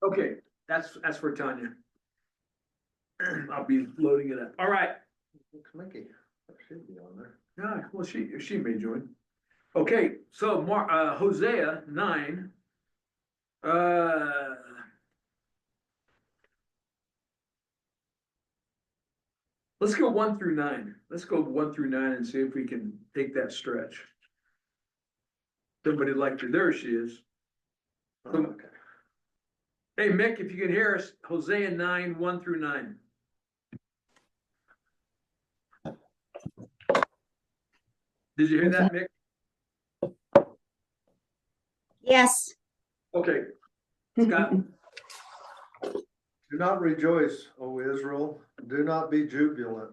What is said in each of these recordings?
Okay, that's for Tanya. I'll be loading it up. All right. Mickey, that should be on there. Yeah, well, she may join. Okay, so Hosea 9. Let's go 1 through 9. Let's go 1 through 9 and see if we can take that stretch. Somebody like her. There she is. Oh, okay. Hey, Mick, if you can hear us, Hosea 9, 1 through 9. Did you hear that, Mick? Yes. Okay. Scott? Do not rejoice, O Israel. Do not be jubilant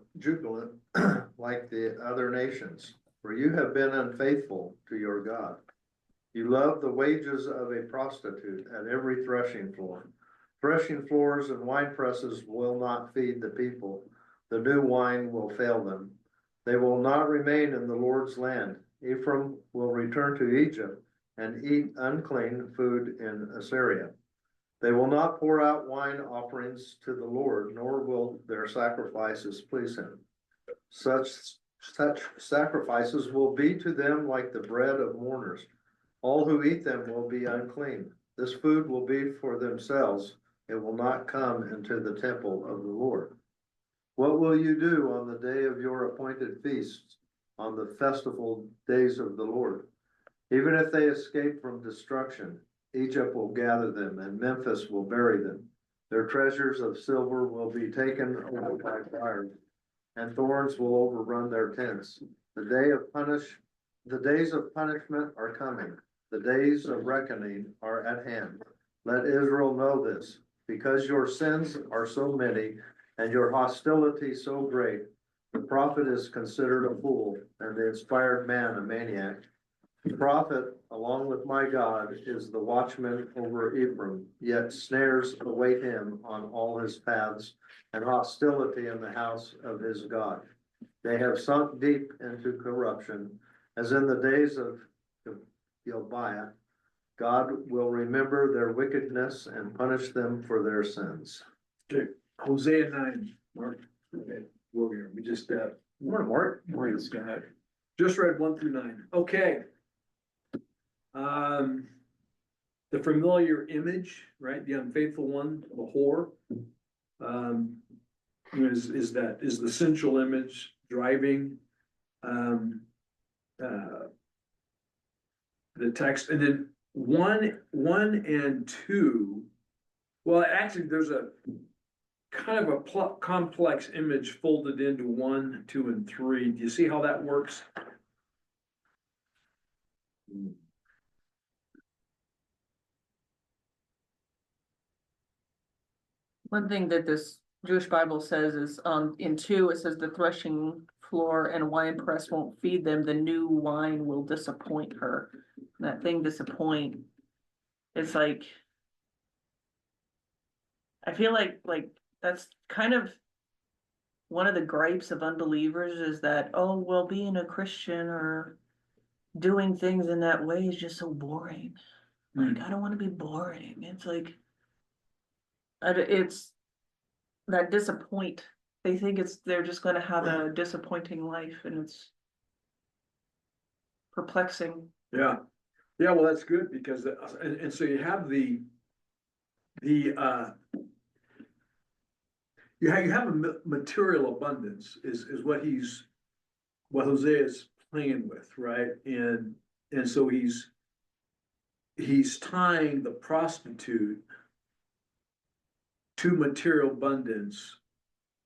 like the other nations, for you have been unfaithful to your God. You love the wages of a prostitute at every threshing floor. Threshing floors and wine presses will not feed the people. The new wine will fail them. They will not remain in the Lord's land. Ephraim will return to Egypt and eat unclean food in Assyria. They will not pour out wine offerings to the Lord, nor will their sacrifices please him. Such sacrifices will be to them like the bread of mourners. All who eat them will be unclean. This food will be for themselves. It will not come into the temple of the Lord. What will you do on the day of your appointed feasts, on the festival days of the Lord? Even if they escape from destruction, Egypt will gather them, and Memphis will bury them. Their treasures of silver will be taken over by fire, and thorns will overrun their tents. The days of punishment are coming. The days of reckoning are at hand. Let Israel know this, because your sins are so many, and your hostility so great. The prophet is considered a fool, and the inspired man a maniac. The prophet, along with my God, is the watchman over Ephraim, yet snares await him on all his paths, and hostility in the house of his God. They have sunk deep into corruption, as in the days of Gilbiah. God will remember their wickedness and punish them for their sins. Okay, Hosea 9, Mark. Okay, we just, morning, Mark. Morning, Scott. Just read 1 through 9. Okay. The familiar image, right? The unfaithful one, the whore. Is the central image driving the text, and then one and 2. Well, actually, there's a kind of a complex image folded into 1, 2, and 3. Do you see how that works? One thing that this Jewish Bible says is, in 2, it says the threshing floor and wine press won't feed them. The new wine will disappoint her. And that thing disappoint. It's like, I feel like that's kind of one of the gripes of unbelievers is that, oh, well, being a Christian or doing things in that way is just so boring. Like, I don't want to be boring. It's like, it's that disappoint. They think they're just going to have a disappointing life, and it's perplexing. Yeah. Well, that's good because, and so you have you have a material abundance is what Hosea is playing with, right? And so he's tying the prostitute to material abundance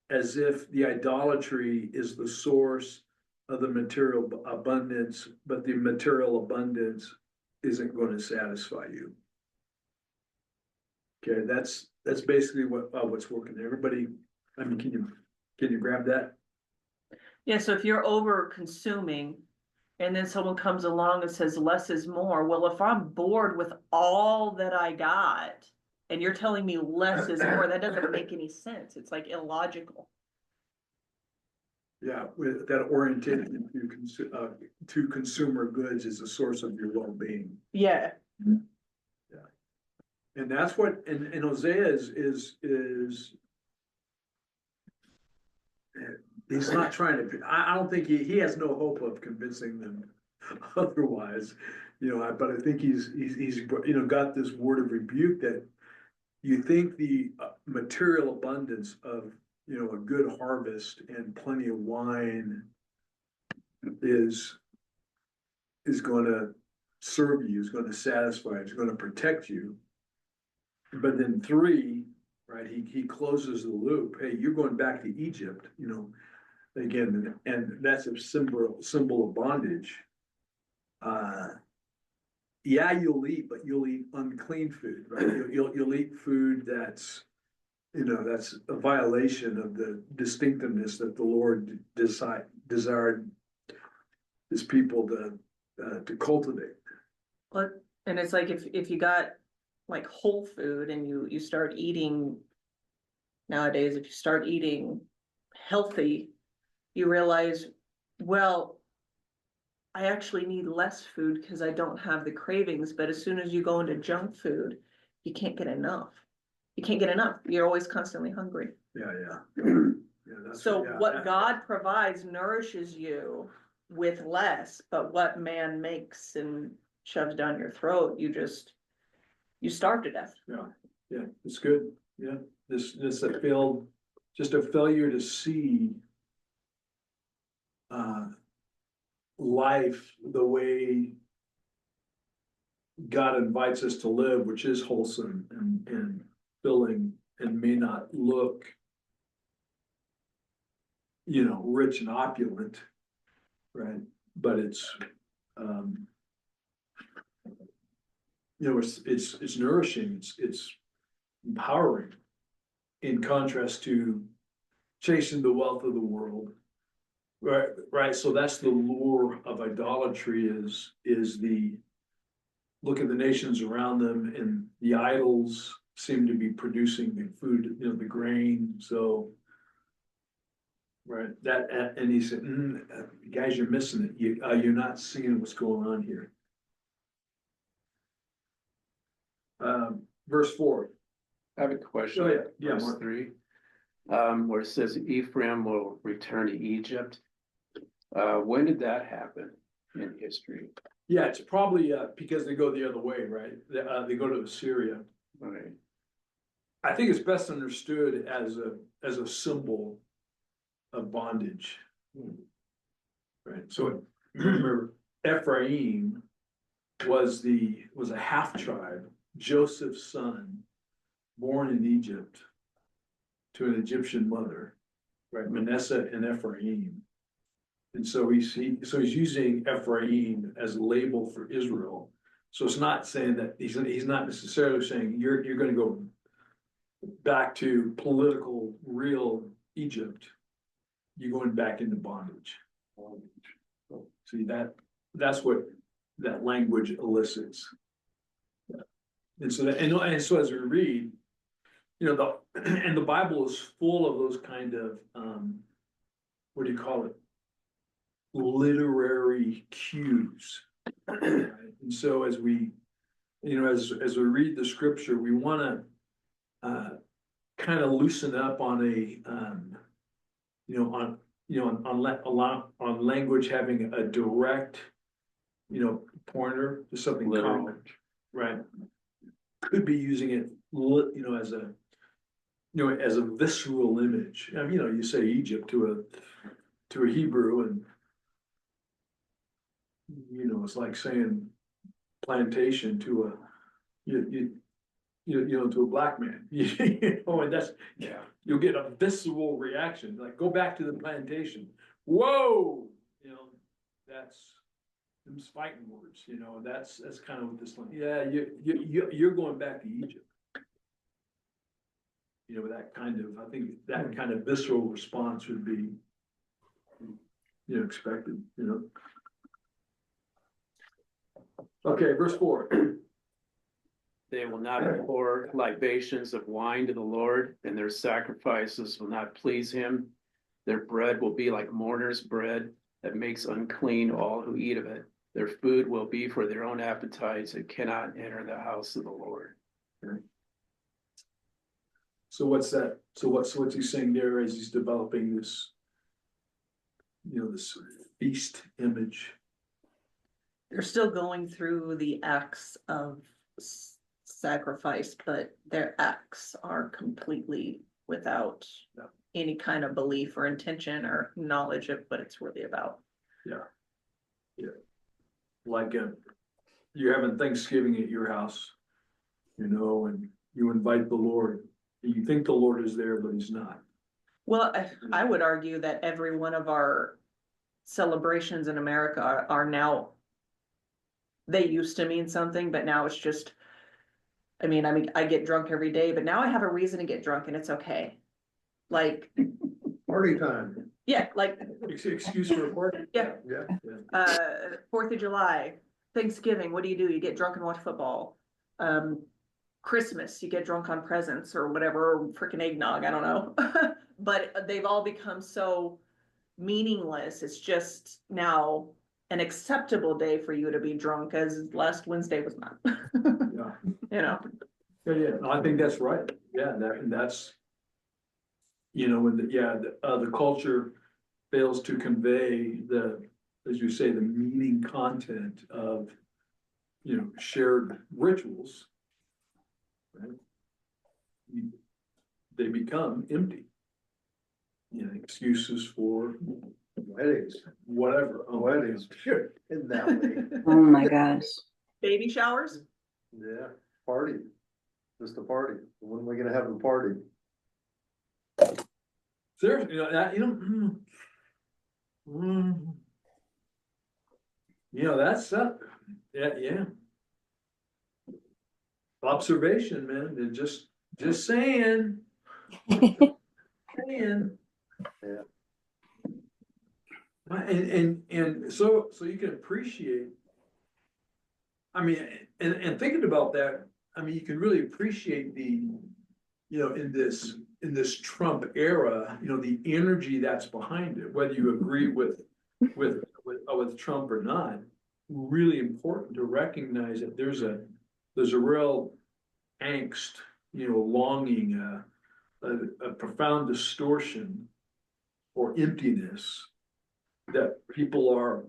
as if the idolatry is the source of the material abundance, but the material abundance isn't going to satisfy you. Okay, that's basically what's working there. Everybody, I mean, can you grab that? Yeah, so if you're over consuming and then someone comes along and says less is more, well, if I'm bored with all that I got and you're telling me less is more, that doesn't make any sense. It's like illogical. Yeah, with that orientation to consumer goods is a source of your well-being. Yeah. Yeah. And that's what, and Hosea he's not trying to, I don't think he has no hope of convincing them otherwise, but I think he's, got this word of rebuke that you think the material abundance of, a good harvest and plenty of wine is going to serve you, is going to satisfy, is going to protect you. But then 3, right, he closes the loop. Hey, you're going back to Egypt, again, and that's a symbol of bondage. Yeah, you'll eat, but you'll eat unclean food, right? You'll eat food that's, that's a violation of the distinctiveness that the Lord desired his people to cultivate. But, and it's like if you got like whole food and you start eating nowadays, if you start eating healthy, you realize, well, I actually need less food because I don't have the cravings. But as soon as you go into junk food, you can't get enough. You can't get enough. You're always constantly hungry. Yeah. Yeah, so what God provides nourishes you with less, but what man makes and shoves down your throat, you starve to death. Yeah, it's good. Yeah, this just a failure to see life the way God invites us to live, which is wholesome and filling, and may not look, rich and opulent, right? But it's, it's nourishing, it's empowering, in contrast to chasing the wealth of the world. Right. So that's the lure of idolatry is the look at the nations around them, and the idols seem to be producing the food, the grain. So, right, that, and he said, guys, you're missing it. You're not seeing what's going on here. Verse 4. I have a question. Oh, yeah. Verse Mark. 3, where it says Ephraim will return to Egypt. When did that happen in history? Yeah, it's probably because they go the other way, right? They go to Assyria. Right. I think it's best understood as a symbol of bondage. Right. So remember, Ephraim was a half tribe, Joseph's son, born in Egypt to an Egyptian mother, right? Manasseh and Ephraim. And so he's using Ephraim as a label for Israel. So it's not saying that he's not necessarily saying you're going to go back to political real Egypt. You're going back into bondage. See, that's what that language elicits. And so as we read, the Bible is full of those kind of what do you call it? Literary cues. And so as we as we read the scripture, we want to kind of loosen up on on language having a direct pointer to something common, right? Could be using it as a visceral image. You say Egypt to a Hebrew, and it's like saying plantation to a black man. And that's, you'll get a visceral reaction, like go back to the plantation. Whoa, that's them fighting words. That's kind of what this one. Yeah, you're going back to Egypt. That kind of, I think that kind of visceral response would be, expected. Okay, verse 4. They will not pour libations of wine to the Lord, and their sacrifices will not please him. Their bread will be like mourner's bread that makes unclean all who eat of it. Their food will be for their own appetites and cannot enter the house of the Lord. So what's that, so what's he saying there as he's developing this? This feast image. They're still going through the acts of sacrifice, but their acts are completely without Yeah. any kind of belief or intention or knowledge of what it's really about. Like you're having Thanksgiving at your house, and you invite the Lord. And you think the Lord is there, but he's not. Well, I would argue that every one of our celebrations in America are now, they used to mean something, but now it's just, I mean, I get drunk every day, but now I have a reason to get drunk and it's okay. Like, Party time, yeah, like, Excuse for a party. yeah, yeah. 4th of July, Thanksgiving, what do? You get drunk and watch football. Christmas, you get drunk on presents or whatever, or freaking eggnog, I don't know. But they've all become so meaningless. It's just now an acceptable day for you to be drunk, as last Wednesday was not. Yeah. Yeah. No, I think that's right. Yeah, that's. When the culture fails to convey as you say, the meaning content of, shared rituals. Right? They become empty. Excuses for Weddings, whatever. weddings, in that way, Oh my gosh. Baby showers? yeah, party, just a party, when am I gonna have a party? Seriously, that's yeah. Observation, man. They're just saying. Saying. Yeah. And so you can appreciate. I mean, and thinking about that, I mean, you can really appreciate in this Trump era, the energy that's behind it, whether you agree with Trump or not. Really important to recognize that there's a real angst, longing, a profound distortion or emptiness that people are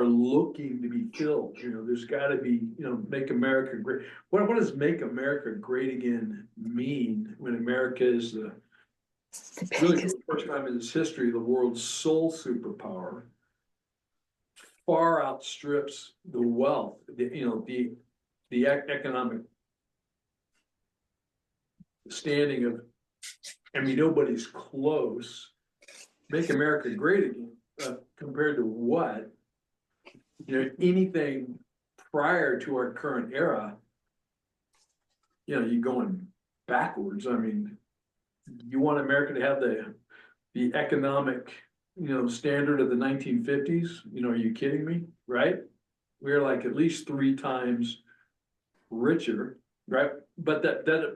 looking to be filled. There's got to be, make America great. What does make America great again mean when America is really for the first time in its history, the world's sole superpower, far outstrips the wealth, the economic standing of, I mean, nobody's close. Make America great again, compared to what? Anything prior to our current era, you're going backwards. I mean, you want America to have the economic, standard of the 1950s? Are you kidding me? Right? We're like at least 3 times richer, right? But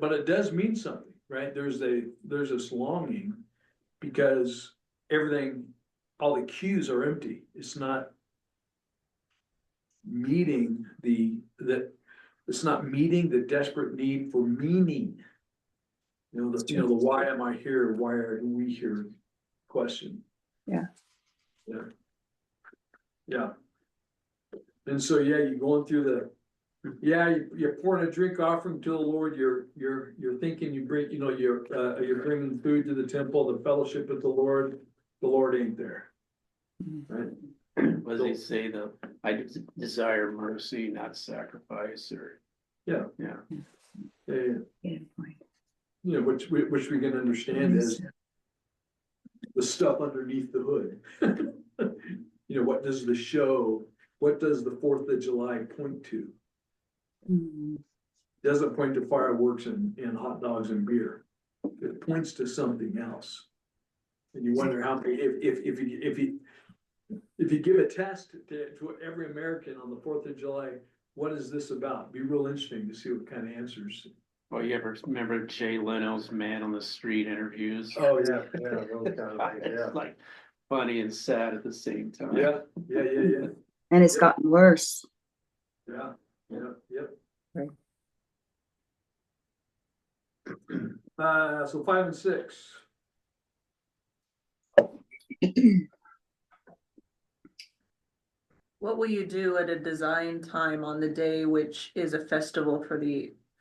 but it does mean something, right? There's this longing because everything, all the cues are empty. It's not meeting it's not meeting the desperate need for meaning. The why am I here? Why are we here? Question. Yeah. And so, you're going through you're pouring a drink offering to the Lord. You're thinking you bring, you're bringing food to the temple, the fellowship with the Lord. The Lord ain't there. Right? What does he say though? I desire mercy, not sacrifice, or. Yeah. Good point. Which we can understand as the stuff underneath the hood. What does the 4th of July point to? Mm. Doesn't point to fireworks and hot dogs and beer. It points to something else. And you wonder how many, if you give a test to every American on the 4th of July, what is this about? It'd be real interesting to see what kind of answers. Well, you ever remember Jay Leno's Man on the Street interviews? Oh, yeah, those kind of things, yeah. It's like funny and sad at the same time. Yeah. And it's gotten worse. Yeah. So 5 and 6. What will you do at a design time on the day which is a festival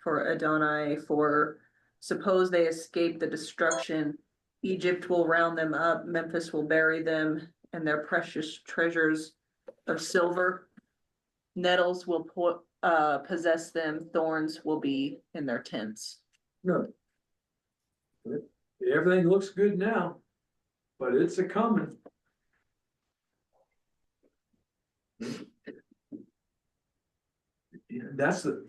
for Adonai, for suppose they escape the destruction, Egypt will round them up, Memphis will bury them, and their precious treasures of silver. Nettles will possess them, thorns will be in their tents. No. Everything looks good now, but it's a coming. Yeah, that's the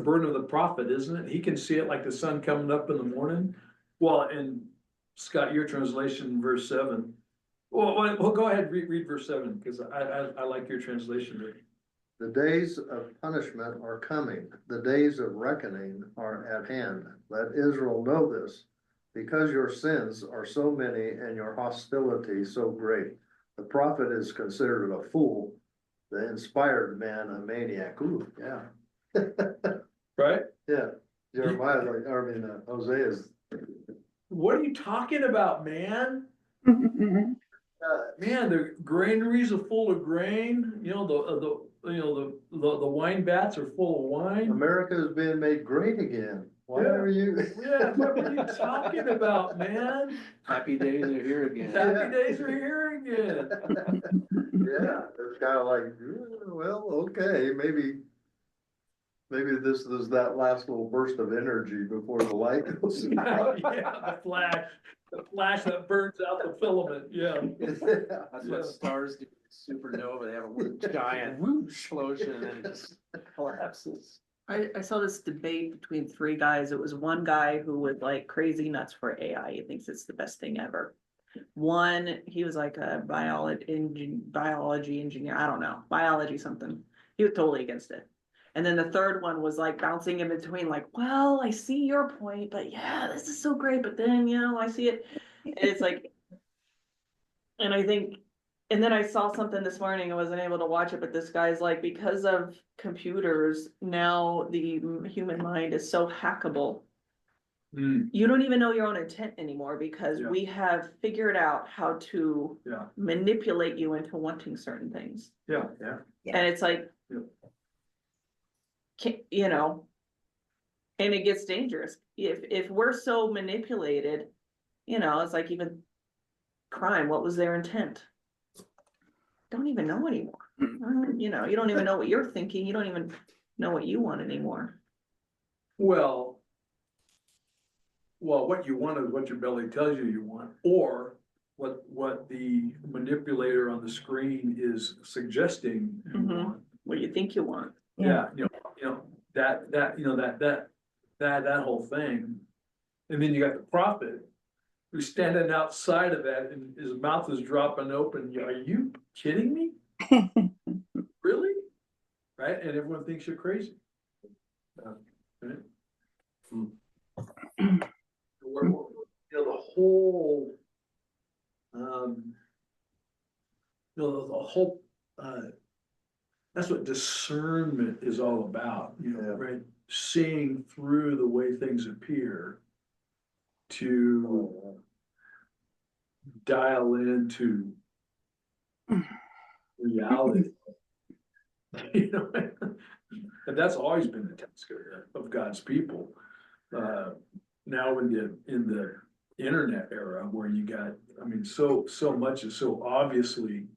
burden of the prophet, isn't it? He can see it like the sun coming up in the morning. Well, and Scott, your translation, verse 7. Well, go ahead, read verse 7, because I like your translation there. The days of punishment are coming, the days of reckoning are at hand. Let Israel know this, because your sins are so many and your hostility so great. The prophet is considered a fool, the inspired man a maniac. Ooh, yeah. Right? Yeah, Jeremiah, Hosea's. What are you talking about, man? Man, the granaries are full of grain, you know, the wine vats are full of wine. America is being made great again. Why Yeah. are you? Yeah, what are you talking about, man? Happy days are here again. Happy days are here again. Yeah, it's kind of like, well, okay, maybe this is that last little burst of energy before the light goes out. Yeah, the flash that burns out the filament, yeah. That's Yeah. what stars do. Supernova, they have a one giant explosion and then it just collapses. I saw this debate between three guys. It was one guy who was like crazy nuts for AI. He thinks it's the best thing ever. One, he was like a biology engineer. I don't know, biology something. He was totally against it. And then the third one was like bouncing in between, like, well, I see your point, but yeah, this is so great. But then, you know, I see it. And it's like, and I think, and then I saw something this morning. I wasn't able to watch it, but this guy's like, because of computers, now the human mind is so hackable. You don't even know your own intent anymore because Yeah. we have figured out how to Yeah. manipulate you into wanting certain things. Yeah. And it's like, Yeah. you know, and it gets dangerous. If we're so manipulated, you know, it's like even crime, what was their intent? Don't even know anymore. You know, you don't even know what you're thinking. You don't even know what you want anymore. Well, what you want is what your belly tells you want, or what the manipulator on the screen is suggesting you want. What you think you want. Yeah, that whole thing. And then you got the prophet who's standing outside of that and his mouth is dropping open. Are you kidding me? Really? Right? And everyone thinks you're crazy. Right? The whole, that's what discernment is all about, right? Seeing through the way things appear to dial into reality. You know, and that's always been the task of God's people. Now in the internet era where you got, I mean, so much is so obviously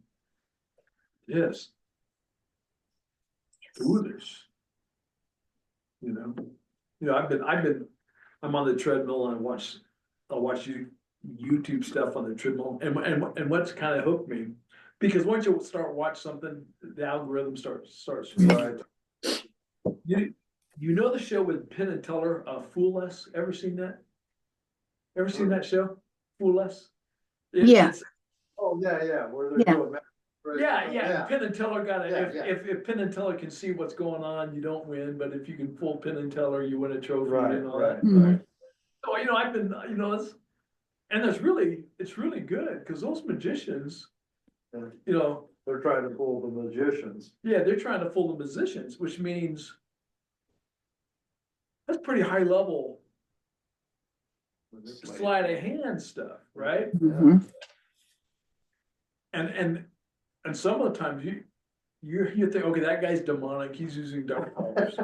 just foolish. I'm on the treadmill and I'll watch YouTube stuff on the treadmill, and what's kind of hooked me, because once you start watch something, the algorithm starts. Right. You know the show with Penn and Teller, Fool Us? Ever seen that? Ever seen that show? Fool Us? Yeah. Oh, yeah, where they're Yeah. doing. Yeah. Penn and Teller Yeah. if Penn and Teller can see what's going on, you don't win, but if you can fool Penn and Teller, you win a trophy and all that. Mhm. So, I've been, and it's really good, because those magicians, They're trying to fool the magicians. yeah, they're trying to fool the musicians, which means that's pretty high level sleight of hand stuff, right? Mhm. And some of the times you think, okay, that guy's demonic, he's using dark powers.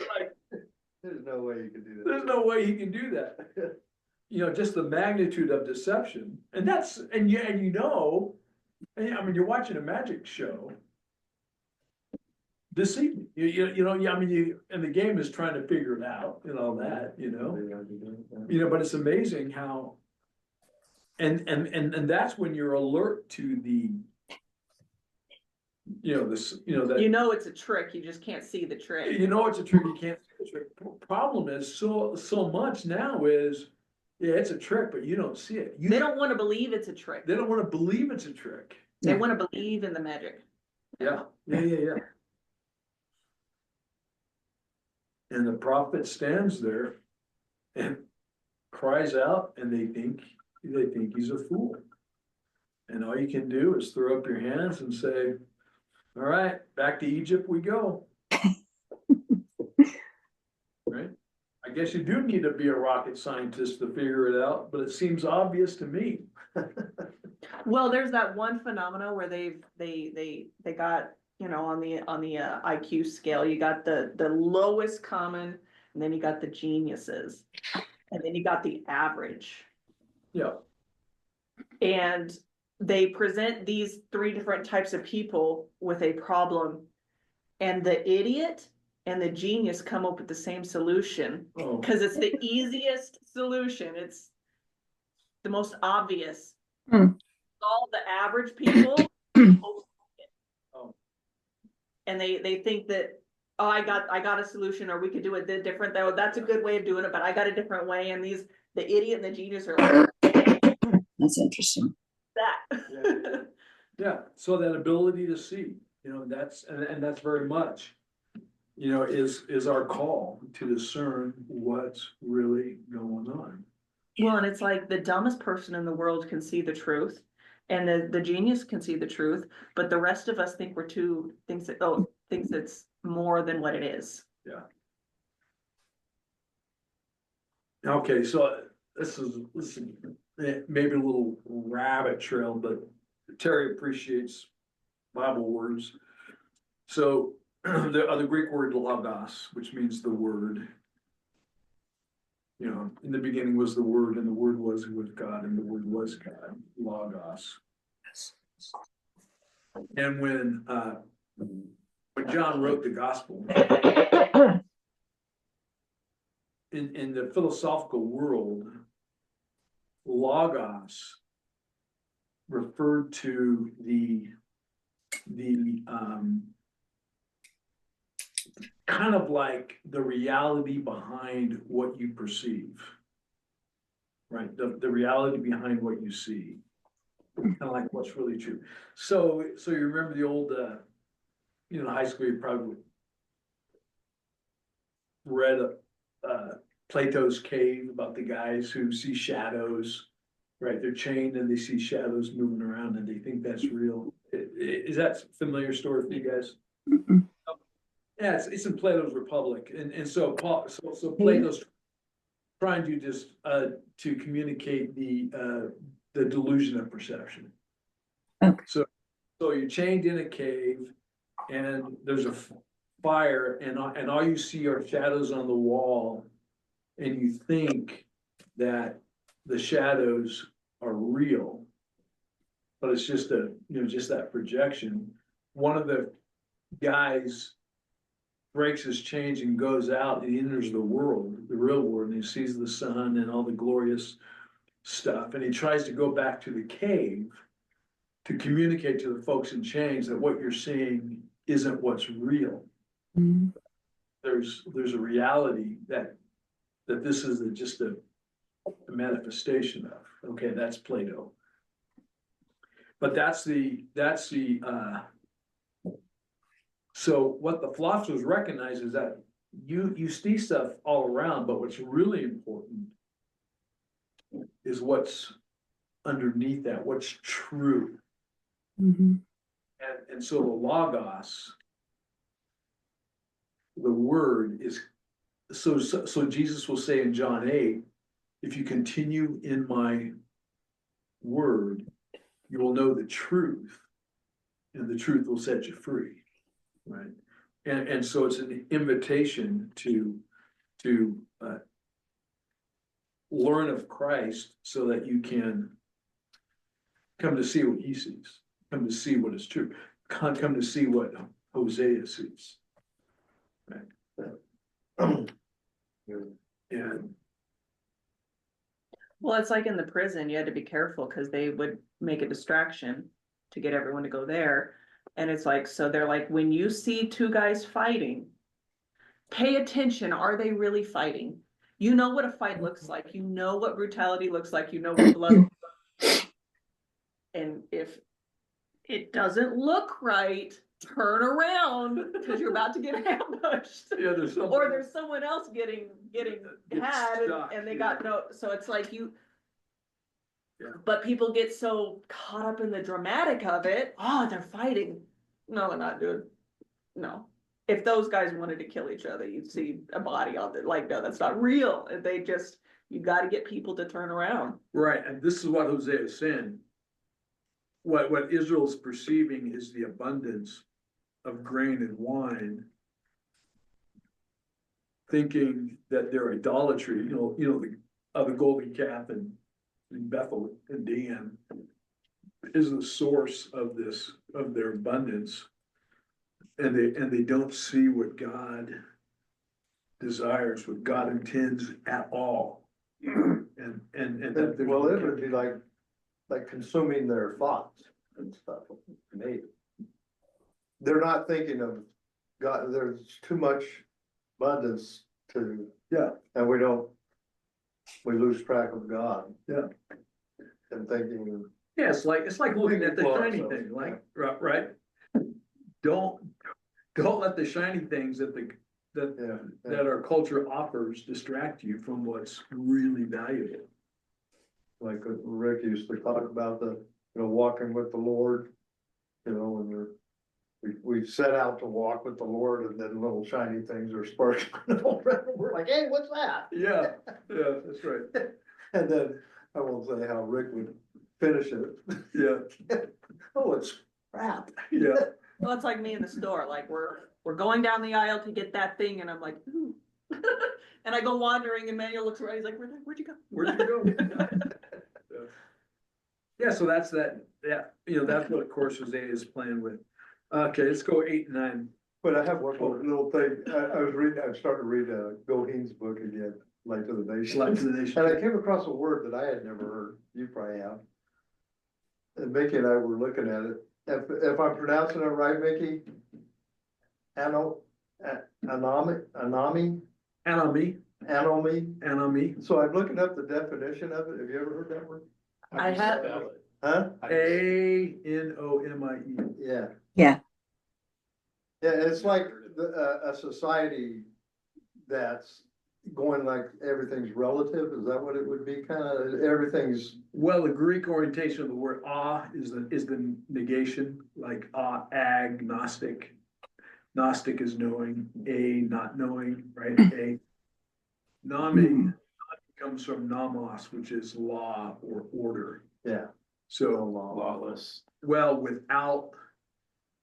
Like, There's no way you can do that. there's no way he can do that. You know, just the magnitude of deception, and that's, and you know, I mean, you're watching a magic show. Deceiving, you know, yeah, I mean, and the game is trying to figure it out and all that, you know, but it's amazing how. And that's when you're alert to the. You know, this, you know, that. You know it's a trick, you just can't see the trick. You know, it's a trick, you can't see the trick. Problem is, so much now is, yeah, it's a trick, but you don't see it. They don't wanna believe it's a trick. They don't wanna believe it's a trick. They Yeah. wanna believe in the magic. Yeah. And the prophet stands there and cries out, and they think he's a fool. And all you can do is throw up your hands and say, all right, back to Egypt we go. Right? I guess you do need to be a rocket scientist to figure it out, but it seems obvious to me. Well, there's that one phenomena where they got, you know, on the IQ scale, you got the lowest common, and then you got the geniuses, and then you got the average. Yeah, And they present these three different types of people with a problem, and the idiot and the genius come up with the same solution, oh, because it's the easiest solution, it's the most obvious. Hmm. All the average people oh, and they think that, oh, I got a solution, or we could do it different, though, that's a good way of doing it, but I got a different way, and the idiot and the genius are like That's interesting. that. yeah, so that ability to see, you know, that's, and that's very much, you know, is our call to discern what's really going on. Well, and it's like the dumbest person in the world can see the truth, and the genius can see the truth, but the rest of us think thinks it's more than what it is. Okay, so this is maybe a little rabbit trail, but Terry appreciates Bible words. So the Greek word logos, which means the word. You know, in the beginning was the word, and the word was with God, and the word was God, logos. And when John wrote the gospel, in the philosophical world, logos referred to the kind of like the reality behind what you perceive, right? The reality behind what you see, kind of like what's really true. So you remember the old, you know, high school, you probably read Plato's Cave about the guys who see shadows, right? They're chained and they see shadows moving around and they think that's real. Is that a familiar story for you guys? Mm-mm. Yeah, it's in Plato's Republic, and so Plato's trying to just to communicate the delusion of perception. Okay. So you're chained in a cave, and there's a fire, and all you see are shadows on the wall, and you think that the shadows are real, but it's just just that projection. One of the guys breaks his chains and goes out and he enters the world, the real world, and he sees the sun and all the glorious stuff. And he tries to go back to the cave to communicate to the folks in chains that what you're seeing isn't what's real. Mhm. There's a reality that this is just a manifestation of. Okay, that's Plato. But so what the philosophers recognize is that you see stuff all around, but what's really important is what's underneath that, what's true. Mhm. And so the logos, the word, is so Jesus will say in John 8, if you continue in my word, you will know the truth, and the truth will set you free, right? And so it's an invitation to learn of Christ so that you can come to see what he sees, come to see what is true, come to see what Hosea sees. Right? And Well, it's like in the prison, you had to be careful because they would make a distraction to get everyone to go there. And it's like, so they're like, when you see two guys fighting, pay attention. Are they really fighting? You know what a fight looks like. You know what brutality looks like. You know what blood looks like. And if it doesn't look right, turn around because you're about to get ambushed. yeah, there's something. Or there's someone else getting had stuck, and they yeah. got no, so it's like you. Yeah. But people get so caught up in the dramatic of it. Oh, they're fighting. No, they're not, dude. No. If those guys wanted to kill each other, you'd see a body on it. Like, no, that's not real. They just, you got to get people to turn around. Right, and this is what Hosea is saying. What Israel's perceiving is the abundance of grain and wine, thinking that their idolatry, the golden calf in Bethel and Dan is the source of their abundance. And they don't see what God desires, what God intends at all. And that there's Well, it would be like consuming their thoughts and stuff, maybe. They're not thinking of God, there's too much abundance to. Yeah. And we lose track of God. Yeah. And thinking. Yeah, it's like looking at the Well, shiny so, thing, like, right? Don't let the shiny things that our culture offers distract you from what's really valuable. Like Rick used to talk about walking with the Lord, when we set out to walk with the Lord and then little shiny things are sparkling. We're like, hey, what's that? Yeah, that's right. And then I won't say how Rick would finish it. Yeah, Oh, it's crap. yeah. Well, it's like me in the store. Like we're going down the aisle to get that thing, and I'm like, ooh. And I go wandering, and Manuel looks around. He's like, where'd you go? Where'd you go? Yeah, so that's that. Yeah, that's what of course Hosea is playing with. Okay, let's go 8 and 9. But I have one more little thing. I'm starting to read Goheen's book again, Light to the Nation. Light to the Nation. And I came across a word that I had never heard. You probably have. And Mickey and I were looking at it. If I'm pronouncing it right, Mickey? Anomy. So I'm looking up the definition of it. Have you ever heard that word? I have. Huh? Anomie. Yeah. Yeah. Yeah, it's like a society that's going like everything's relative. Is that what it would be? Kind of everything's. Well, the Greek orientation of the word is the negation, like agnostic. Gnostic is knowing, not knowing, right? Nami comes from nomos, which is law or order. Yeah. So Lawless. well, without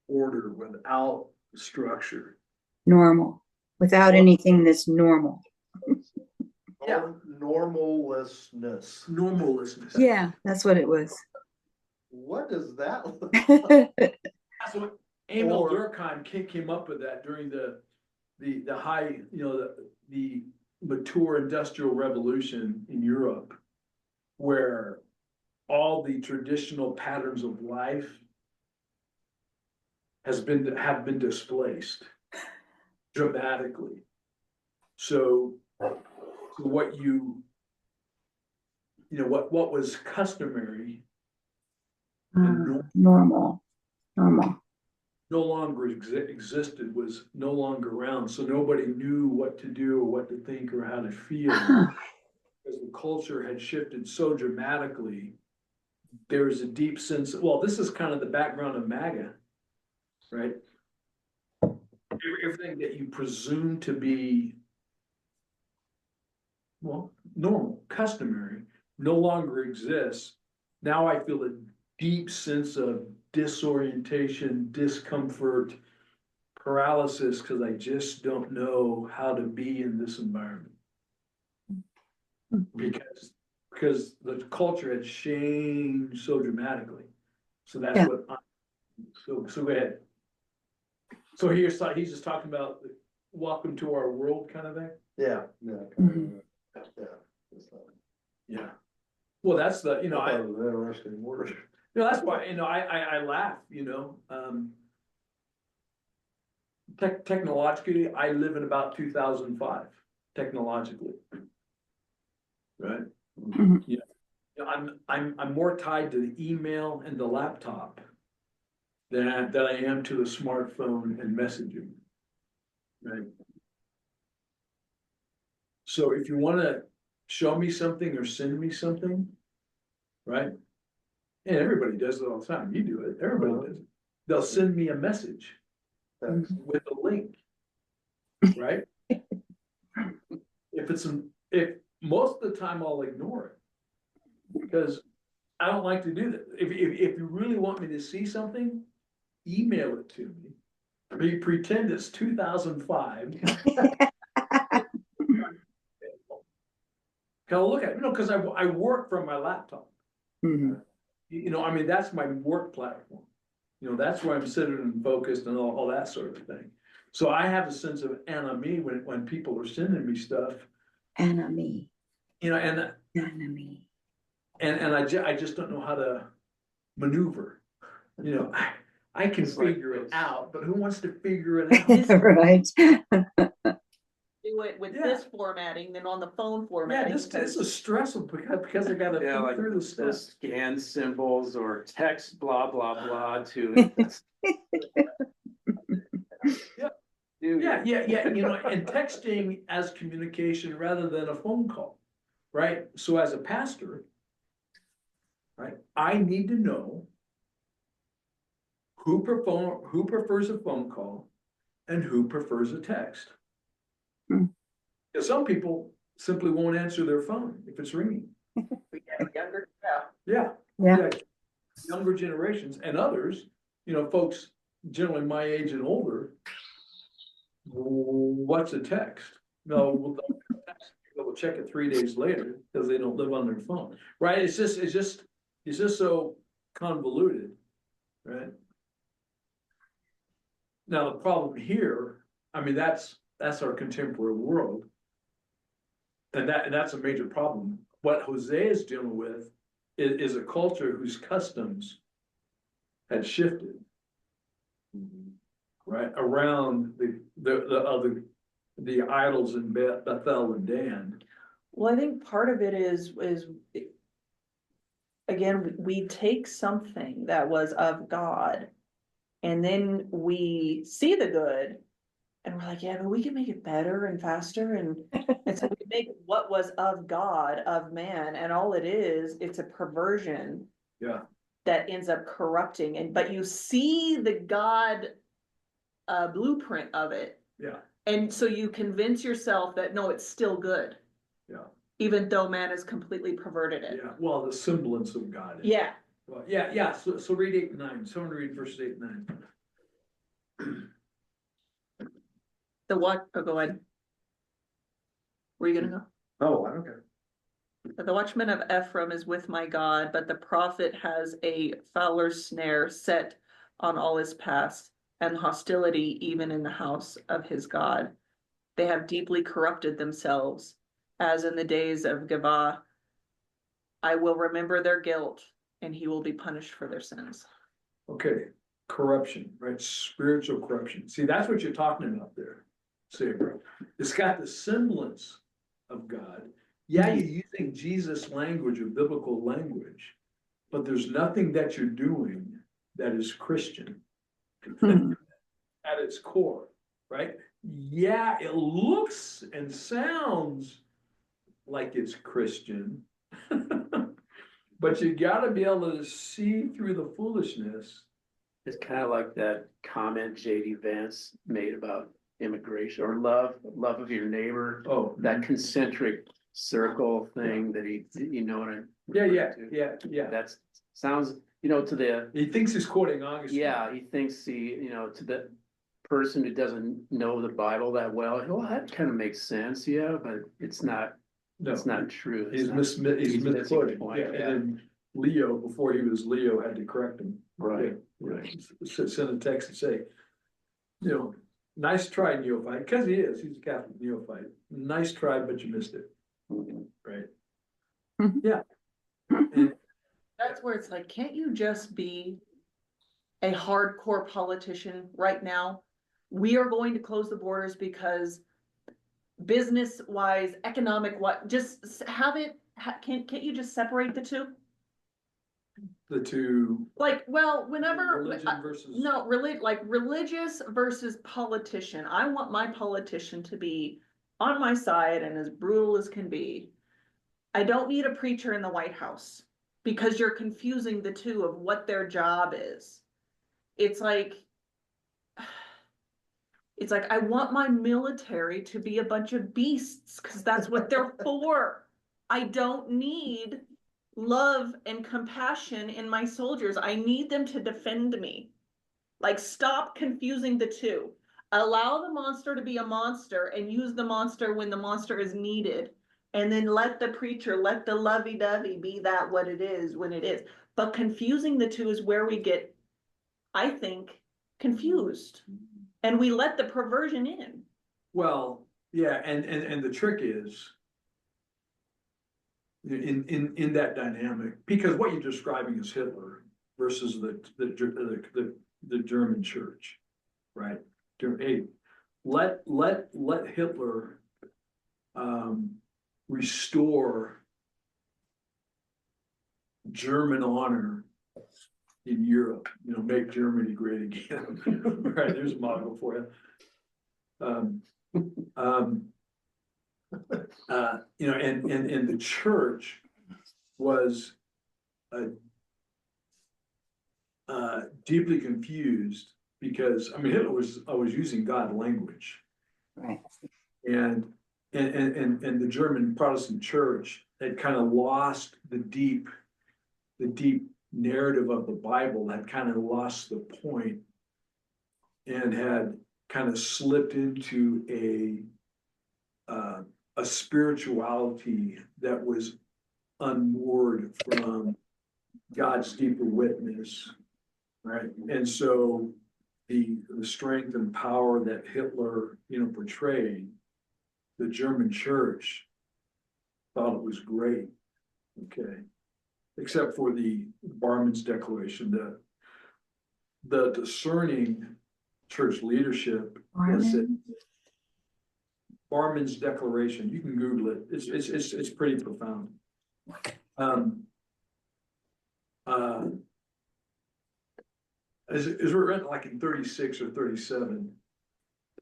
order, without structure. Normal, without anything that's normal. Yeah. Normallessness. Normallessness. Yeah, that's what it was. What does that look like? That's what Emil Durkheim came up with that during the high, the mature industrial revolution in Europe, where all the traditional patterns of life have been displaced dramatically. So what what was customary and Normal. no longer existed, was no longer around, so nobody knew what to do or what to think or how to feel. Because the culture had shifted so dramatically, there was a deep sense, well, this is kind of the background of MAGA, right? Everything that you presume to be well, normal, customary, no longer exists. Now I feel a deep sense of disorientation, discomfort, paralysis, because I just don't know how to be in this environment. Because the culture had changed so dramatically. So that's Yeah. what, so go ahead. So he's just talking about welcome to our world kind of thing? Yeah. Mhm. Yeah. Well, that's the, That was an interesting word. that's why, I laugh, technologically, I live in about 2005, technologically. Right? Mhm. Yeah. I'm more tied to the email and the laptop than I am to the smartphone and messaging. Right? So if you wanna show me something or send me something, right? And everybody does it all the time, you do it, everybody does it. They'll send me a message Text. with a link, right? If most of the time I'll ignore it. Because I don't like to do that. If you really want me to see something, email it to me. Pretend it's 2005. Can I look at it? Because I work from my laptop. Mhm. I mean, that's my work platform. That's where I'm centered and focused and all that sort of thing. So I have a sense of enemy when people are sending me stuff, Enemy, and enemy. I just don't know how to maneuver. I can It's like figure it this. out, but who wants to figure it out? Right. Do it with Yeah. this formatting than on the phone Yeah, formatting. this is stressful because I gotta Yeah, think like through the those steps. scan symbols or text blah, blah, blah to. Yeah. Dude. Yeah, and texting as communication rather than a phone call, right? So as a pastor, right, I need to know who prefers a phone call and who prefers a text. Hmm. Because some people simply won't answer their phone if it's ringing. Younger, Yeah, Yeah. yeah, younger generations and others, folks generally my age and older. What's a text? No, we'll check it 3 days later because they don't live on their phone, right? It's just so convoluted, right? Now, the problem here, I mean, that's our contemporary world. And that's a major problem. What Hosea is dealing with is a culture whose customs had shifted, right? Around the idols in Bethel and Dan. Well, I think part of it is again, we take something that was of God. And then we see the good and we're like, yeah, but we can make it better and faster. And so we make what was of God, of man, and all it is, it's a perversion. Yeah. That ends up corrupting, but you see the God blueprint of it. Yeah. And so you convince yourself that no, it's still good. Yeah. Even though man has completely perverted it. Yeah, well, the semblance of God. Yeah. Well, yeah, so read 8 and 9, someone read verses 8 and 9. The what, oh, go ahead. Where are you gonna go? Oh, I don't care. The watchman of Ephraim is with my God, but the prophet has a fowler's snare set on all his paths, and hostility even in the house of his God. They have deeply corrupted themselves, as in the days of Gavah. I will remember their guilt, and he will be punished for their sins. Okay, corruption, right? Spiritual corruption. See, that's what you're talking about there, Sabra. It's got the semblance of God. Yeah, you're using Jesus' language or biblical language, but there's nothing that you're doing that is Christian Hmm. at its core, right? Yeah, it looks and sounds like it's Christian, but you gotta be able to see through the foolishness. It's kind of like that comment JD Vance made about immigration or love of your neighbor, Oh, that concentric circle thing that you know what I'm. yeah, referring to? yeah. That's, sounds, you know, to the, He thinks he's quoting Augustine. yeah, he thinks to the person who doesn't know the Bible that well, well, that kind of makes sense, yeah, but it's not No, true. he's It's not- he's missing the misquoting, point, yeah, and then Leo, before he was Leo, had to correct him. Right, Yeah, right. Send a text and say, you know, nice try, neophyte, cause he's a Catholic neophyte, nice try, but you missed it, right? Yeah. And That's where it's like, can't you just be a hardcore politician right now? We are going to close the borders because business wise, economic, what, just have it, can't you just separate the two? the two, Like, well, whenever, religion versus. no, like religious versus politician. I want my politician to be on my side and as brutal as can be. I don't need a preacher in the White House because you're confusing the two of what their job is. It's like, I want my military to be a bunch of beasts because that's what they're for. I don't need love and compassion in my soldiers. I need them to defend me. Like, stop confusing the two. Allow the monster to be a monster and use the monster when the monster is needed. And then let the preacher, let the lovey-dovey be that what it is when it is. But confusing the two is where we get, I think, confused. And we let the perversion in. Well, yeah, and the trick is. In that dynamic, because what you're describing is Hitler versus the German church, right? Hey, let Hitler restore German honor in Europe, make Germany great again. Right, there's a motto for it. And the church was deeply confused because, Hitler was always using God language. Right. And the German Protestant church had kind of lost the deep narrative of the Bible, had kind of lost the point and had kind of slipped into a spirituality that was unmoored from God's deeper witness, right? And so the strength and power that Hitler, portrayed, the German church thought it was great, okay? Except for the Barman's Declaration, the discerning church leadership was that Barman's Declaration, you can Google it, it's pretty profound. As it was written like in 36 or 37,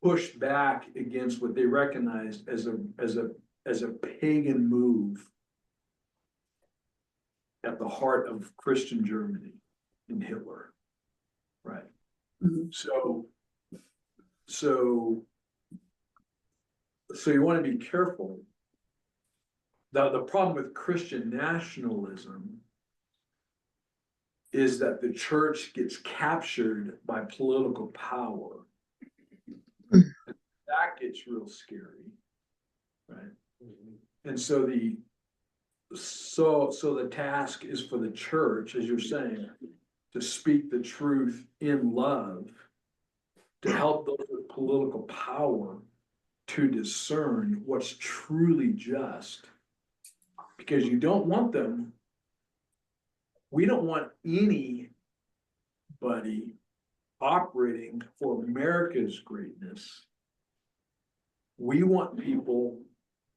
pushed back against what they recognized as a pagan move at the heart of Christian Germany in Hitler, right? Mhm. So you want to be careful. The problem with Christian nationalism is that the church gets captured by political power. That gets real scary, right? And so the task is for the church, as you're saying, to speak the truth in love, to help those with political power to discern what's truly just. Because you don't want them, we don't want anybody operating for America's greatness. We want people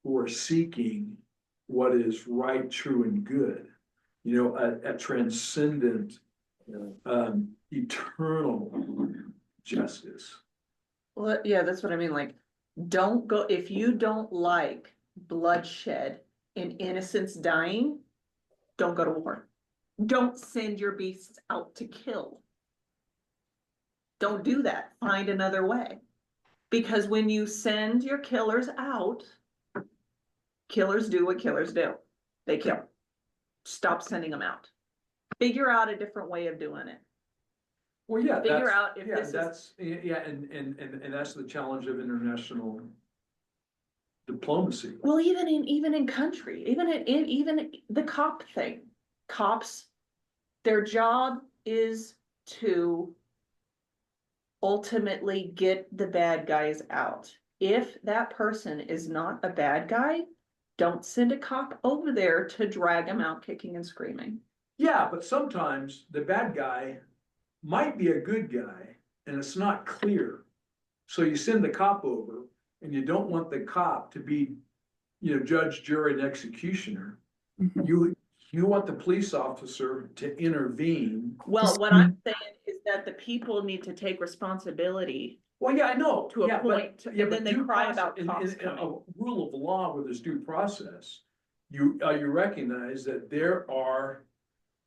who are seeking what is right, true, and good, a transcendent, eternal justice. Well, yeah, that's what I mean, like, don't go, if you don't like bloodshed and innocents dying, don't go to war. Don't send your beasts out to kill. Don't do that, find another way. Because when you send your killers out, killers do what killers do. They kill. Stop sending them out. Figure out a different way of doing it. Well, yeah, Figure that's, out if yeah, this is, that's, yeah, and that's the challenge of international diplomacy. well, even in country, even the cop thing. Cops, their job is to ultimately get the bad guys out. If that person is not a bad guy, don't send a cop over there to drag him out kicking and screaming. Yeah, but sometimes the bad guy might be a good guy and it's not clear. So you send the cop over and you don't want the cop to be, judge, jury, and executioner. You want the police officer to intervene. Well, what I'm saying is that the people need to take responsibility Well, yeah, I know. to a Yeah, point, but- yeah, and but then they due cry process- about in cops a coming. rule of law where there's due process, you recognize that there are,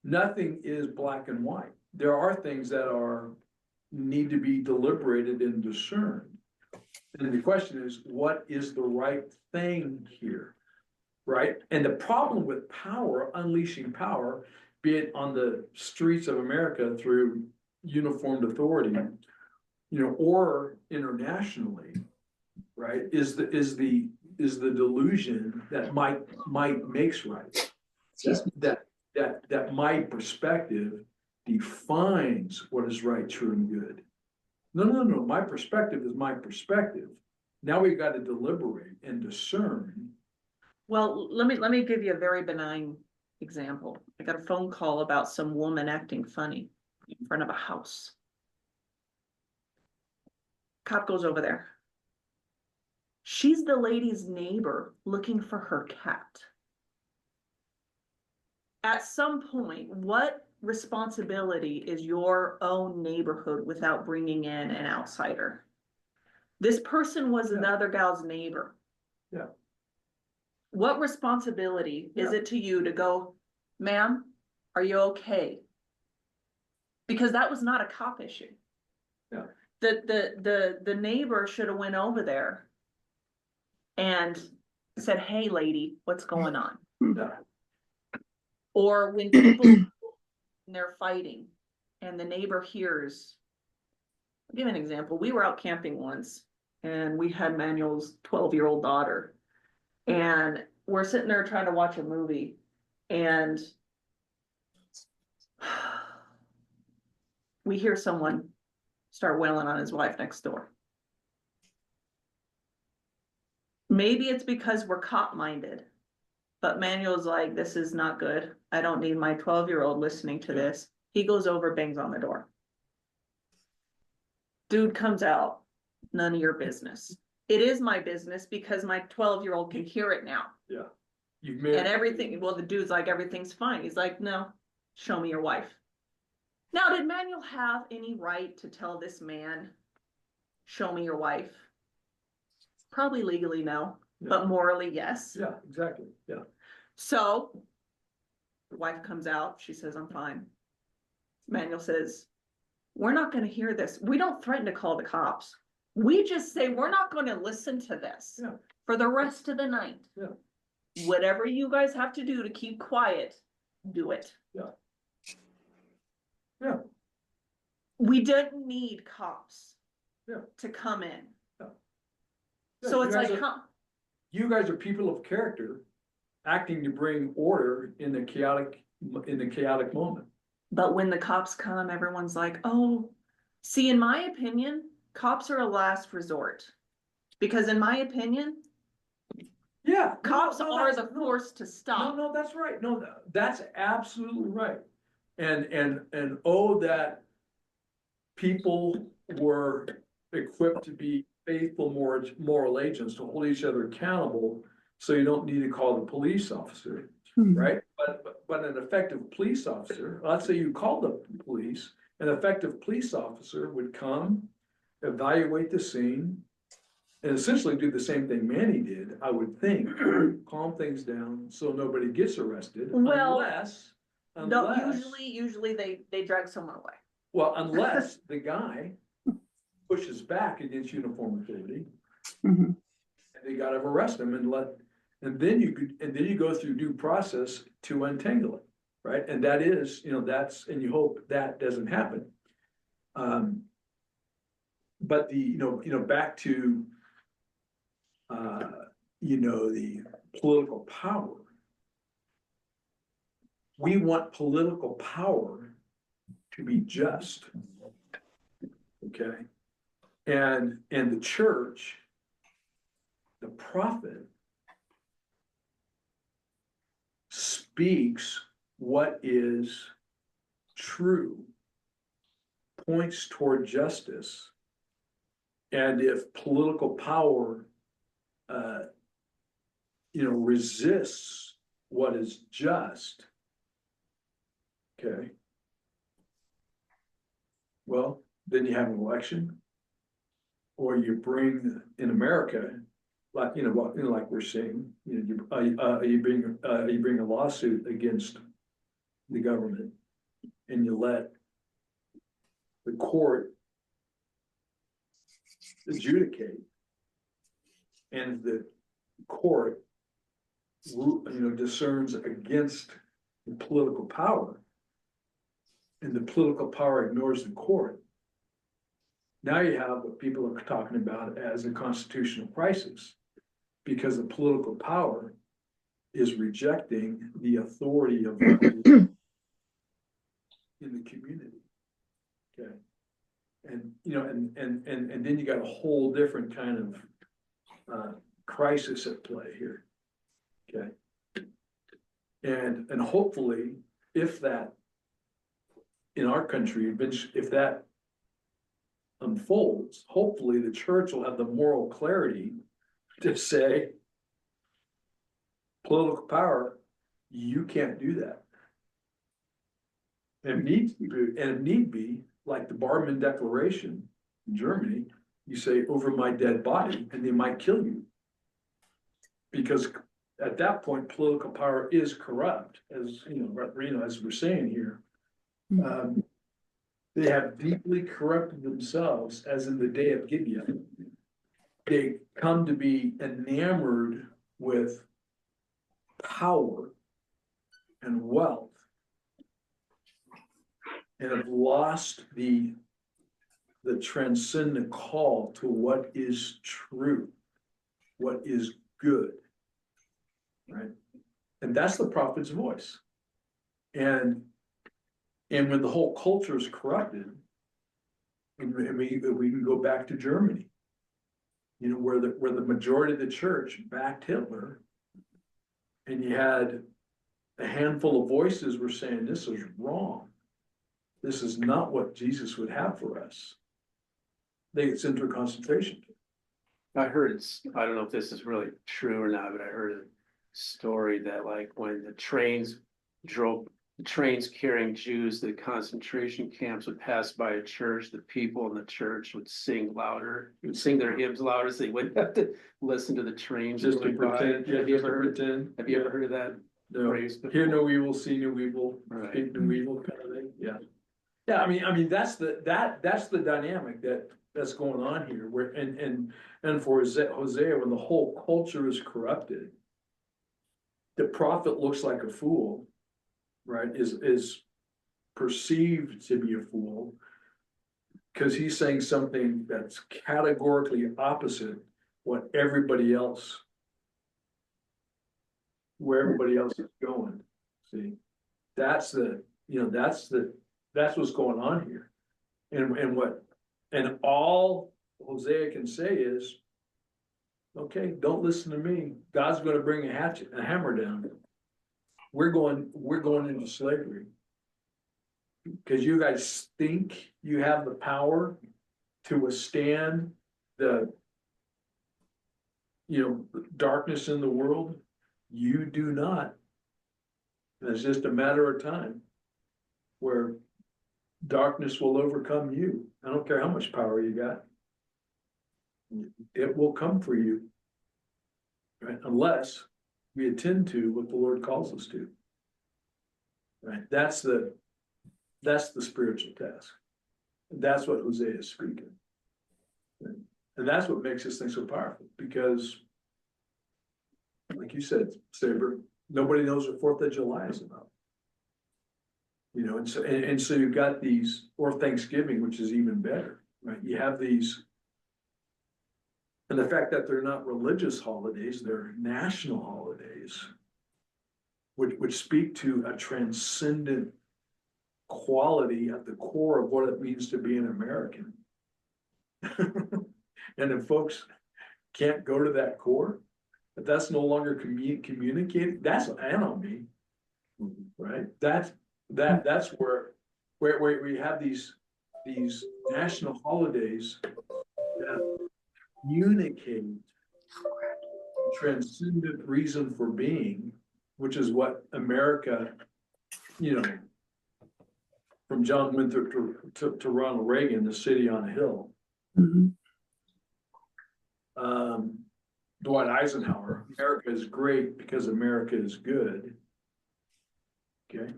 nothing is black and white. There are things that need to be deliberated and discerned. And the question is, what is the right thing here? Right? And the problem with power, unleashing power, be it on the streets of America through uniformed authority, or internationally, right, is the delusion that might makes right. Excuse me. That my perspective defines what is right, true, and good. No, my perspective is my perspective. Now we've got to deliberate and discern. Well, let me give you a very benign example. I got a phone call about some woman acting funny in front of a house. Cop goes over there. She's the lady's neighbor looking for her cat. At some point, what responsibility is your own neighborhood without bringing in an outsider? This person was Yeah. another gal's neighbor. Yeah. What responsibility is it to you to go, ma'am, are you okay? Because that was not a cop issue. Yeah. The neighbor should have went over there and said, hey, lady, what's going on? Yeah. Or when people, they're fighting and the neighbor hears, I'll give you an example. We were out camping once and we had Manuel's 12-year-old daughter. And we're sitting there trying to watch a movie and we hear someone start wailing on his wife next door. Maybe it's because we're cop minded, but Manuel's like, this is not good. I don't need my 12-year-old listening to this. He goes over, bangs on the door. Dude comes out, none of your business. It is my business because my 12-year-old can hear it now. Yeah. You've made And everything, well, the dude's like, everything's fine. He's like, no, show me your wife. Now, did Manuel have any right to tell this man, show me your wife? Probably legally, no, but morally, yes. Yeah, exactly. Yeah. So the wife comes out. She says, I'm fine. Manuel says, we're not going to hear this. We don't threaten to call the cops. We just say, we're not going to listen to this for the rest of the night. Yeah. Whatever you guys have to do to keep quiet, do it. Yeah. Yeah. We didn't need cops to come in. So it's like, you guys are people of character acting to bring order in the chaotic moment. but when the cops come, everyone's like, oh, see, in my opinion, cops are a last resort. Because in my opinion, Yeah. cops are the force to stop. No, that's right. No, that's absolutely right. And that people were equipped to be faithful moral agents to hold each other accountable, so you don't need to call the police officer, right? But an effective police officer, let's say you call the police, an effective police officer would come, evaluate the scene, and essentially do the same thing Manny did, I would think, calm things down so nobody gets arrested, Well, unless. No, usually they drag someone away. Well, unless the guy pushes back against uniformity, Mhm. and they gotta arrest them and then you go through due process to untangle it, right? And that is, and you hope that doesn't happen. But back to, the political power. We want political power to be just. Okay? And the church, the prophet, speaks what is true, points toward justice. And if political power, resists what is just, okay, well, then you have an election, or you bring in America, like like we're seeing, you bring a lawsuit against the government, and you let the court adjudicate, and the court, discerns against the political power, and the political power ignores the court. Now you have what people are talking about as a constitutional crisis, because the political power is rejecting the authority of what is in the community. Okay. And, and then you got a whole different kind of crisis at play here. Okay. And hopefully, if that in our country, if that unfolds, hopefully the church will have the moral clarity to say, political power, you can't do that. And it need be, like the Barmen Declaration in Germany, you say, over my dead body, and they might kill you. Because at that point, political power is corrupt, as as we're saying here. They have deeply corrupted themselves, as in the day of Gibeon. They come to be enamored with power and wealth, and have lost the transcendent call to what is true, what is good, right? And that's the prophet's voice. And when the whole culture is corrupted, and we can go back to Germany, where the majority of the church backed Hitler, and you had a handful of voices were saying this is wrong. This is not what Jesus would have for us. They get sent to a concentration camp. I don't know if this is really true or not, but I heard a story that like when the trains carrying Jews to the concentration camps would pass by a church, the people in the church would sing louder, would sing their hymns louder, so they wouldn't have to listen to the trains. Just to going by. pretend. Yeah, Have you just to ever heard? pretend. Have you ever heard of that? No. Phrase before? Hear no evil, see no evil, Right. speak no evil, kind of thing. Yeah. Yeah, I mean, that's the dynamic that's going on here, where, and for Hosea, when the whole culture is corrupted, the prophet looks like a fool, right? Is perceived to be a fool, because he's saying something that's categorically opposite what everybody else, where everybody else is going. See, that's what's going on here. And all Hosea can say is, okay, don't listen to me. God's going to bring a hammer down. We're going into slavery, because you guys think you have the power to withstand the darkness in the world. You do not. And it's just a matter of time where darkness will overcome you. I don't care how much power you got. It will come for you, right? Unless we attend to what the Lord calls us to. Right? That's the spiritual task. That's what Hosea is speaking. And that's what makes this thing so powerful, because like you said, Saber, nobody knows what 4th of July is about. You know, and so you've got these, or Thanksgiving, which is even better, right? You have these. And the fact that they're not religious holidays, they're national holidays. Which speak to a transcendent quality at the core of what it means to be an American. And if folks can't go to that core, if that's no longer communicated, that's enemy, right? That's where we have these national holidays that communicate transcendent reason for being, which is what America, you know, from John Winthrop to Ronald Reagan, the city on a hill. Dwight Eisenhower, America is great because America is good. Okay.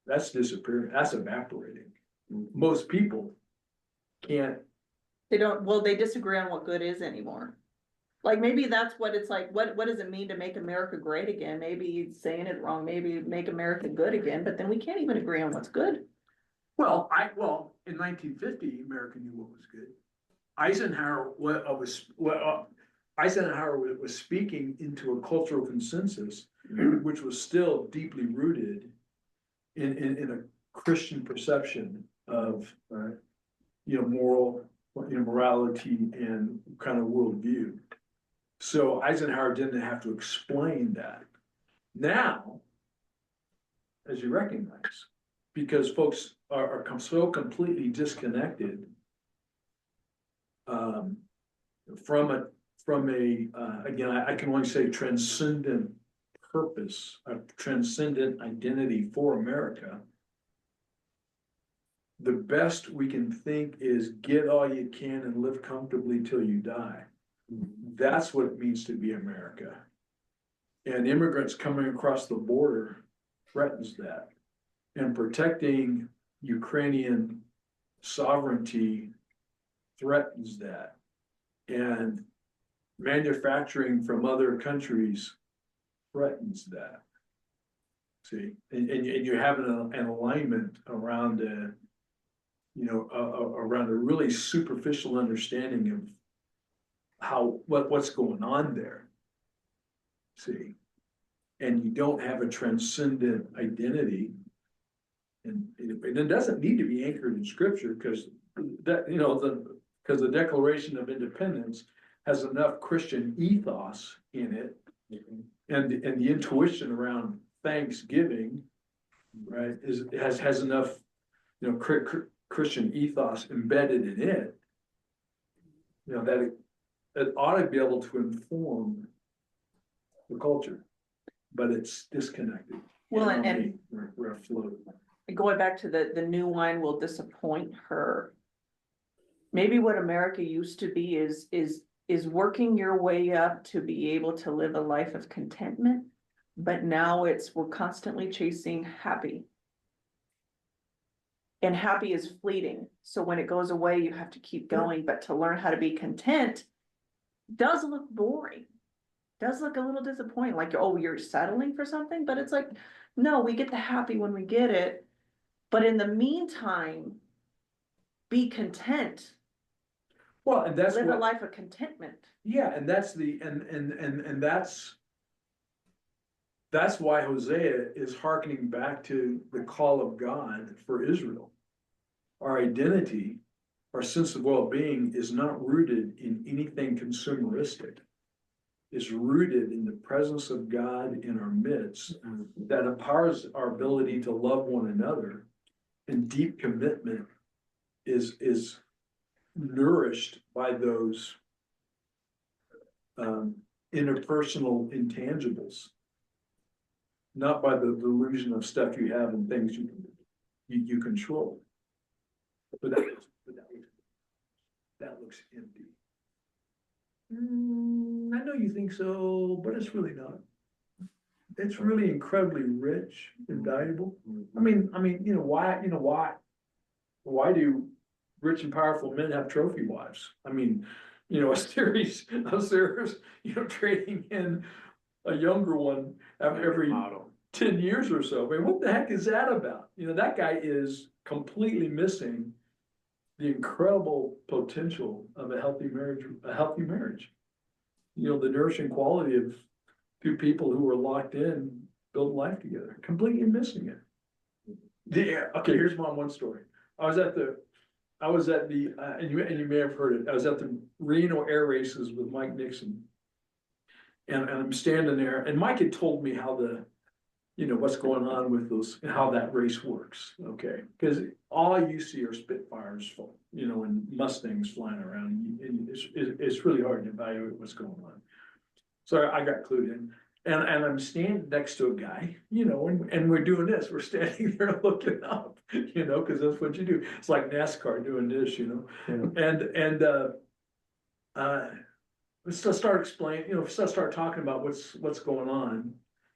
That's disappearing, that's evaporating. Most people can't. They don't, well, they disagree on what good is anymore. Like, maybe that's what it's like, what does it mean to make America great again? Maybe you're saying it wrong, maybe make America good again, but then we can't even agree on what's good. Well, in 1950, America knew what was good. Eisenhower was speaking into a cultural consensus, which was still deeply rooted in a Christian perception of, morality and kind of worldview. So Eisenhower didn't have to explain that. Now, as you recognize, because folks are so completely disconnected from again, I can only say transcendent purpose, a transcendent identity for America. The best we can think is get all you can and live comfortably till you die. That's what it means to be America. And immigrants coming across the border threatens that. And protecting Ukrainian sovereignty threatens that. And manufacturing from other countries threatens that. See, and you have an alignment around around a really superficial understanding of what's going on there. See, and you don't have a transcendent identity, and it doesn't need to be anchored in scripture, because because the Declaration of Independence has enough Christian ethos in it, and the intuition around Thanksgiving, right, has enough, Christian ethos embedded in it, that it ought to be able to inform the culture, but it's disconnected. Well, and we're afloat. going back to the new wine will disappoint her. Maybe what America used to be is working your way up to be able to live a life of contentment, but now we're constantly chasing happy. And happy is fleeting. So when it goes away, you have to keep going, but to learn how to be content does look boring. Does look a little disappointing, like, oh, you're settling for something, but it's like, no, we get the happy when we get it. But in the meantime, be content. Well, and that's live a life of contentment. Yeah, and that's that's why Hosea is hearkening back to the call of God for Israel. Our identity, our sense of well-being is not rooted in anything consumeristic. It's rooted in the presence of God in our midst that empowers our ability to love one another, and deep commitment is nourished by those interpersonal intangibles, not by the delusion of stuff you have and things you control. But that looks empty. I know you think so, but it's really not. It's really incredibly rich and valuable. I mean, why do rich and powerful men have trophy wives. I mean, you know, a series, trading in a younger one every Model. 10 years or so. I mean, what the heck is that about? You know, that guy is completely missing the incredible potential of a healthy marriage. You know, the nourishing quality of two people who are locked in, build life together, completely missing it. Okay, here's my one story. I was at the, and you may have heard it, I was at the Reno air races with Mike Nixon. And I'm standing there, and Mike had told me how what's going on with those, how that race works, okay? Because all you see are Spitfires, and Mustangs flying around, and it's really hard to evaluate what's going on. So I got clued in, and I'm standing next to a guy, and we're doing this, we're standing there looking up, because that's what you do. It's like NASCAR doing this, let's just start explaining, start talking about what's going on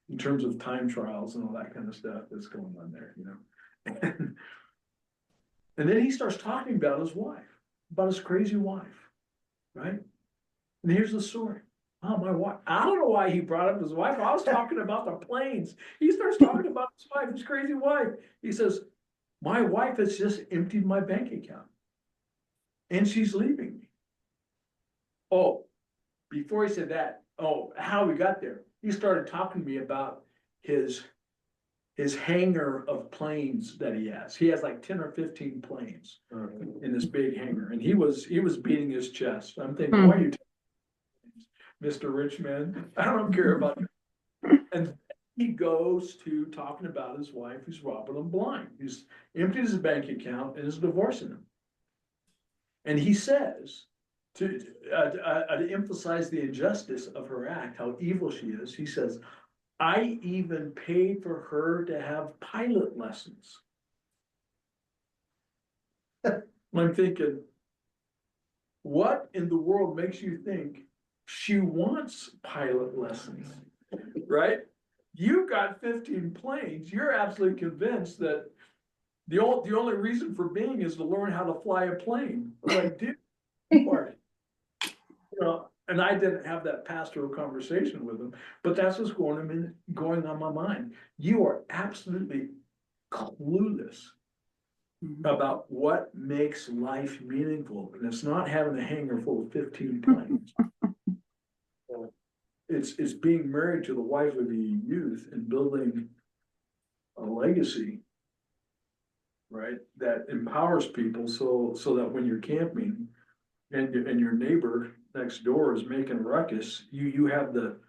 in terms of time trials and all that kind of stuff that's going on there, And then he starts talking about his wife, about his crazy wife, right? And here's the story. Oh, my wife. I don't know why he brought up his wife. I was talking about the planes. He starts talking about his wife, his crazy wife. He says, my wife has just emptied my bank account and she's leaving me. Oh, before he said that, how we got there, he started talking to me about his hangar of planes that he has. He has like 10 or 15 planes in this big hangar, and he was beating his chest. I'm thinking, why are you Mr. Richman? I don't care about you. And he goes to talking about his wife who's robbing him blind. He's emptied his bank account and is divorcing him. And he says, to emphasize the injustice of her act, how evil she is, he says, I even paid for her to have pilot lessons. I'm thinking, what in the world makes you think she wants pilot lessons, right? You've got 15 planes. You're absolutely convinced that the only reason for being is to learn how to fly a plane. I'm like, dude, and I didn't have that pastoral conversation with him, but that's what's going on my mind. You are absolutely clueless about what makes life meaningful, and it's not having a hangar full of 15 planes. It's being married to the wife of your youth and building a legacy, right? That empowers people so that when you're camping and your neighbor next door is making a ruckus, you have the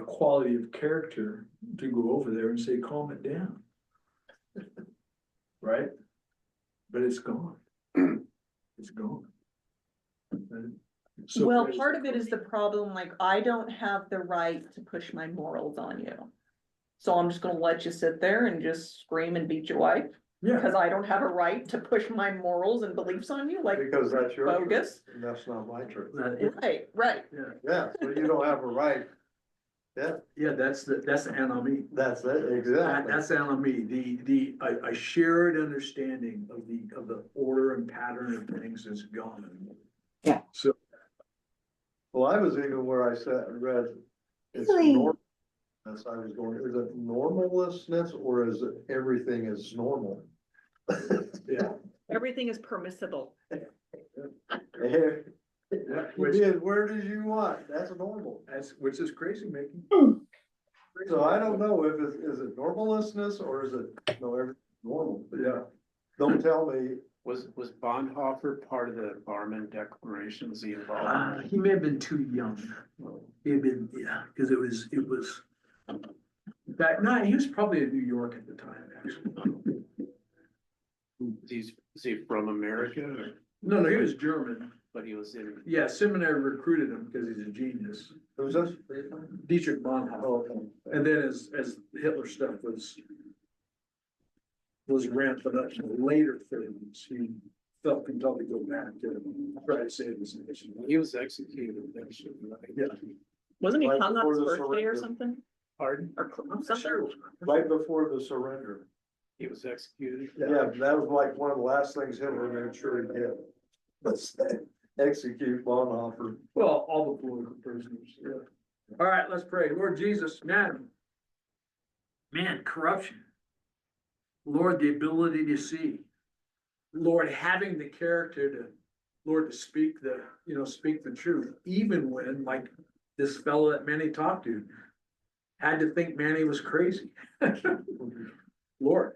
quality of character to go over there and say, calm it down. Right? But it's gone. It's gone. So Well, part of it is the problem, like, I don't have the right to push my morals on you. So I'm just gonna let you sit there and just scream and beat your wife, yeah, because I don't have a right to push my morals and beliefs on you, like, Because that's your truth, bogus. and that's not my truth. Right. Yeah, so you don't have a right. Yeah, that's the enemy. that's it, exactly. That's enemy. A shared understanding of the order and pattern of things is gone. Yeah. So Well, I was even where I said, read, it's Really? normal. That's, I was going, is it normallessness or is it everything is normal? yeah. Everything is permissible. Where did you want? That's normal. Which is crazy making. So I don't know if is it normallessness or is it, no, everything's normal. Yeah. Don't tell me. Was Bonhoeffer part of the Barman Declaration? Was he involved? He may have been too young. He had been, because it was, in fact, no, he was probably in New York at the time, actually. Is he from America? No, he was German. But he was in. Yeah, seminary recruited him because he's a genius. Who's this? Dietrich Bonhoeffer. Oh, okay. And then as Hitler stuff was ramping up in the later things, he felt compelled to go back and try to save his nation. He was executed eventually, right? Yeah. Wasn't he Right hung on before his the birthday or surrender. something? Pardon? Or I'm something? sure. Right before the surrender. he was executed. Yeah, that was like one of the last things Hitler made sure he did. Let's execute Bonhoeffer. Well, all the political prisoners, yeah. All right, let's pray. Lord Jesus, man, corruption. Lord, the ability to see. Lord, having the character to, Lord, to speak the truth, even when, like this fellow that Manny talked to, had to think Manny was crazy. Lord,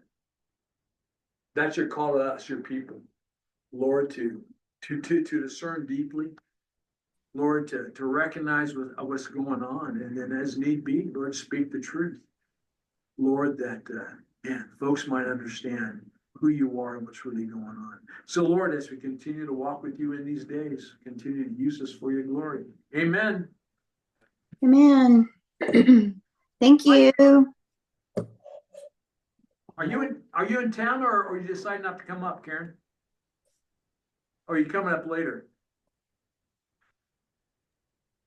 that's your call to us, your people. Lord, to discern deeply. Lord, to recognize what's going on, and then as need be, Lord, speak the truth. Lord, that folks might understand who you are and what's really going on. So, Lord, as we continue to walk with you in these days, continue to use us for your glory. Amen. Amen. Thank you. Are you in town, or you decide not to come up, Karen? Or are you coming up later?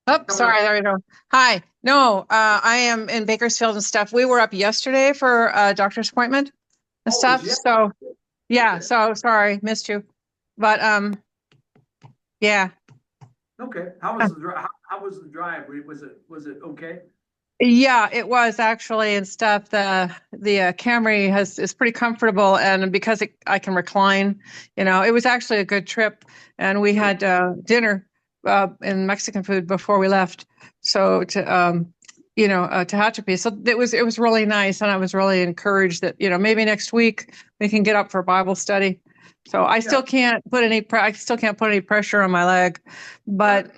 Oh, Coming sorry, there we go. Hi. No, I am in Bakersfield and stuff. We were up yesterday for a doctor's appointment and Oh, stuff. yeah. So yeah, Okay. so sorry, missed you. But yeah. Okay. How was the drive? How was the drive? Was it okay? Yeah, it was actually and stuff. The Camry is pretty comfortable, and because I can recline, it was actually a good trip. And we had dinner in Mexican food before we left. So to Tehachapi. So it was really nice, and I was really encouraged that maybe next week we can get up for Bible study. So I still can't put any pressure on my leg, but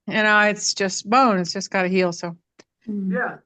it's just bone. It's just got to heal. So. Yeah,